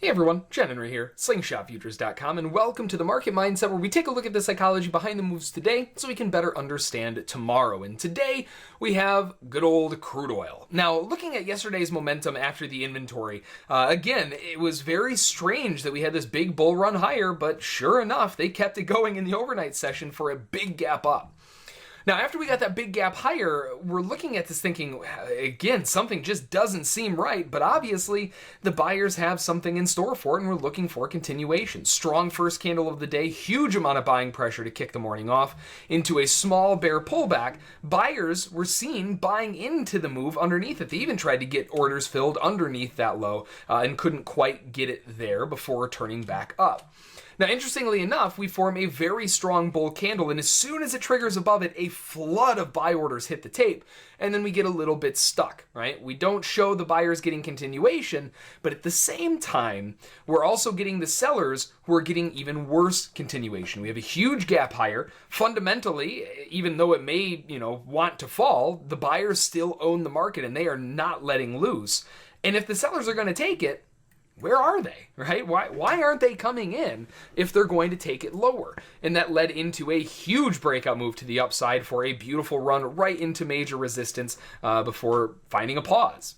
Hey everyone, Jen Henry here, slingshotfutures.com, and welcome to the Market Mindset, where we take a look at the psychology behind the moves today so we can better understand tomorrow. And today we have good old crude oil. Now, looking at yesterday's momentum after the inventory, again, it was very strange that we had this big bull run higher, but sure enough, they kept it going in the overnight session for a big gap up. Now, after we got that big gap higher, we're looking at this thinking, again, something just doesn't seem right, but obviously the buyers have something in store for it, and we're looking for continuation. Strong first candle of the day, huge amount of buying pressure to kick the morning off into a small bear pullback. Buyers were seen buying into the move underneath it. They even tried to get orders filled underneath that low and couldn't quite get it there before turning back up. Now, interestingly enough, we form a very strong bull candle, and as soon as it triggers above it, a flood of buy orders hit the tape, and then we get a little bit stuck, right? We don't show the buyers getting continuation, but at the same time, we're also getting the sellers who are getting even worse continuation. We have a huge gap higher. Fundamentally, even though it may, want to fall, the buyers still own the market, and they are not letting loose. And if the sellers are going to take it, where are they, right? Why aren't they coming in if they're going to take it lower? And that led into a huge breakout move to the upside for a beautiful run right into major resistance before finding a pause.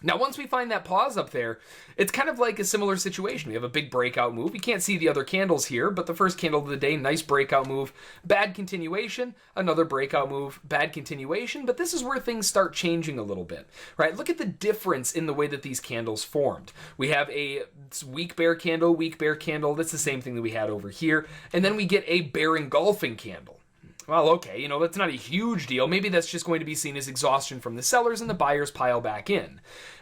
Now, once we find that pause up there, it's kind of like a similar situation. We have a big breakout move. You can't see the other candles here, but the first candle of the day, nice breakout move, bad continuation, another breakout move, bad continuation, but this is where things start changing a little bit, right? Look at the difference in the way that these candles formed. We have a weak bear candle, that's the same thing that we had over here, and then we get a bear engulfing candle. Well, okay, that's not a huge deal. Maybe that's just going to be seen as exhaustion from the sellers and the buyers pile back in.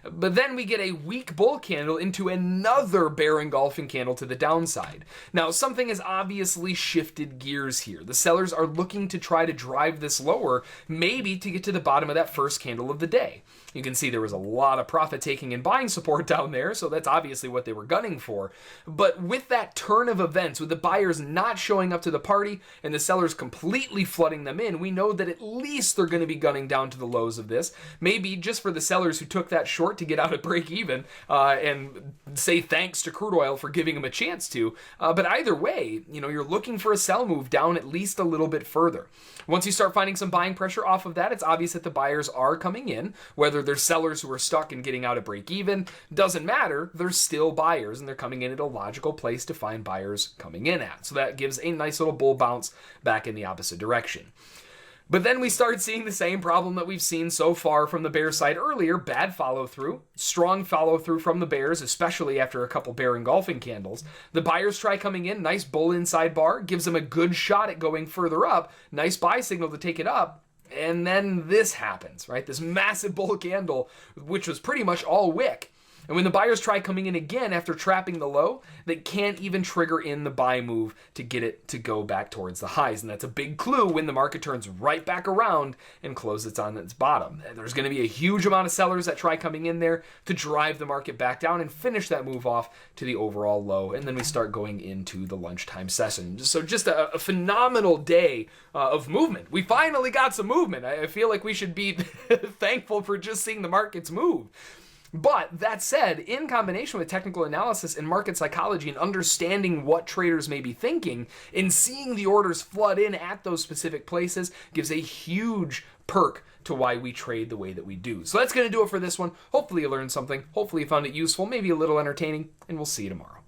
But then we get a weak bull candle into another bear engulfing candle to the downside. Now, something has obviously shifted gears here. The sellers are looking to try to drive this lower, maybe to get to the bottom of that first candle of the day. You can see there was a lot of profit taking and buying support down there, so that's obviously what they were gunning for. But with that turn of events, with the buyers not showing up to the party and the sellers completely flooding them in, we know that at least they're going to be gunning down to the lows of this. Maybe just for the sellers who took that short to get out at break even and say thanks to crude oil for giving them a chance to. But either way, you're looking for a sell move down at least a little bit further. Once you start finding some buying pressure off of that, it's obvious that the buyers are coming in. Whether they're sellers who are stuck and getting out at break even, doesn't matter. They're still buyers, and they're coming in at a logical place to find buyers coming in at. So that gives a nice little bull bounce back in the opposite direction. But then we start seeing the same problem that we've seen so far from the bear side earlier, bad follow-through, strong follow-through from the bears, especially after a couple bear engulfing candles. The buyers try coming in, nice bull inside bar, gives them a good shot at going further up, nice buy signal to take it up, and then this happens, right? This massive bull candle, which was pretty much all wick. And when the buyers try coming in again after trapping the low, they can't even trigger in the buy move to get it to go back towards the highs. And that's a big clue when the market turns right back around and closes on its bottom. There's going to be a huge amount of sellers that try coming in there to drive the market back down and finish that move off to the overall low. And then we start going into the lunchtime session. So just a phenomenal day of movement. We finally got some movement. I feel like we should be thankful for just seeing the markets move. But that said, in combination with technical analysis and market psychology and understanding what traders may be thinking and seeing the orders flood in at those specific places gives a huge perk to why we trade the way that we do. So that's going to do it for this one. Hopefully you learned something. Hopefully you found it useful, maybe a little entertaining, and we'll see you tomorrow.